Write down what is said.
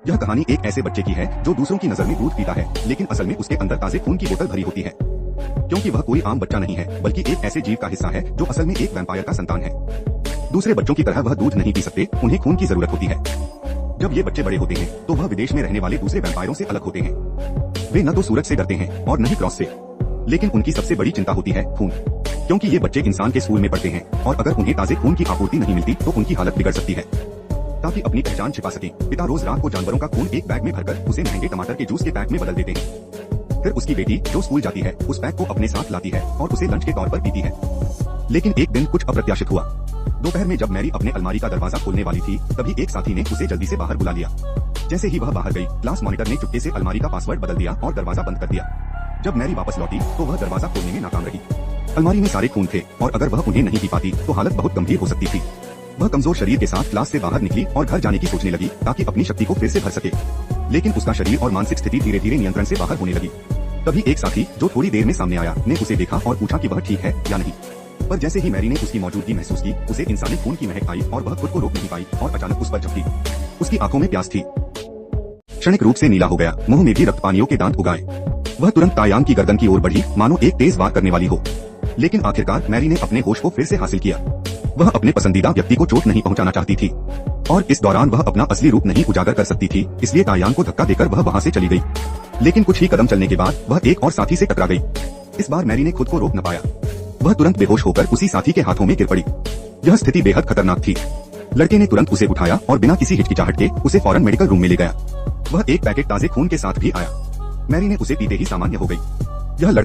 यह कहानी एक ऐसे बच्चे की है जो दूसरों की नजर में दूध पीता है, लेकिन असल में उसके अंदर ताजे खून की बोतल भरी होती है। क्योंकि वह कोई आम बच्चा नहीं है, बल्कि एक ऐसे जीव का हिस्सा है जो असल में एक वैम्पायर का संतान है। दूसरे बच्चों की तरह वह दूध नहीं पी सकते, उन्हें खून की जरूरत होती है। जब ये बच्चे बड़े होते हैं तो वह विदेश में रहने वाले दूसरे वैम्पायरों से अलग होते हैं। वे न तो सूरज से डरते हैं और न ही क्रॉस से, लेकिन उनकी सबसे बड़ी चिंता होती है खून। क्योंकि ये बच्चे इंसान के स्कूल में पढ़ते हैं और अगर उन्हें ताजे खून की आपूर्ति नहीं मिलती तो उनकी हालत बिगड़ सकती है। ताकि अपनी पहचान छिपा सके, पिता रोज रात को जानवरों का खून एक बैग में भरकर उसे महंगे टमाटर के जूस के पैक में बदल देते हैं। फिर उसकी बेटी जो स्कूल जाती है उस पैक को अपने साथ लाती है और उसे लंच के तौर पर पीती है। लेकिन एक दिन कुछ अप्रत्याशित हुआ। दोपहर में जब मैरी अपने अलमारी का दरवाजा खोलने वाली थी, तभी एक साथी ने उसे जल्दी से बाहर बुला लिया। जैसे ही वह बाहर गई, क्लास मॉनिटर ने चुपके से अलमारी का पासवर्ड बदल दिया और दरवाजा बंद कर दिया। जब मैरी वापस लौटी तो वह दरवाजा खोलने में नाकाम रही। अलमारी में सारे खून थे और अगर वह उन्हें नहीं पी पाती तो हालत बहुत गंभीर हो सकती थी। वह कमजोर शरीर के साथ क्लास से बाहर निकली और घर जाने की सोचने लगी ताकि अपनी शक्ति को फिर से भर सके। लेकिन उसका शरीर और मानसिक स्थिति धीरे धीरे नियंत्रण से बाहर होने लगी। तभी एक साथी जो थोड़ी देर में सामने आया ने उसे देखा और पूछा कि वह ठीक है या नहीं। पर जैसे ही मैरी ने उसकी मौजूदगी महसूस की, उसे इंसानी खून की महक आई और वह खुद को रोक नहीं पाई और अचानक उस पर झपटी। उसकी आंखों में प्यास थी। क्षणिक रूप से नीला हो गया, मुंह में भी रक्तपानियों के दांत उगाए। वह तुरंत तायांग की गर्दन की ओर बढ़ी, मानो एक तेज वार करने वाली हो। लेकिन आखिरकार मैरी ने अपने होश को फिर से हासिल किया। वह अपने पसंदीदा व्यक्ति को चोट नहीं पहुंचाना चाहती थी और इस दौरान वह अपना असली रूप नहीं उजागर कर सकती थी, इसलिए तायांग को धक्का देकर वह वहां से चली गई। लेकिन कुछ ही कदम चलने के बाद वह एक और साथी से टकरा गई। इस बार मैरी ने खुद को रोक न पाया। वह तुरंत बेहोश होकर उसी साथी के हाथों में गिर पड़ी। यह स्थिति बेहद खतरनाक थी। लड़के ने तुरंत उसे उठाया और बिना किसी हिचकिचाहट के उसे फौरन मेडिकल रूम में ले गया। वह एक पैकेट ताजे खून के साथ भी आया। मैरी ने उसे पीते ही सामान्य हो गई। यह लड़का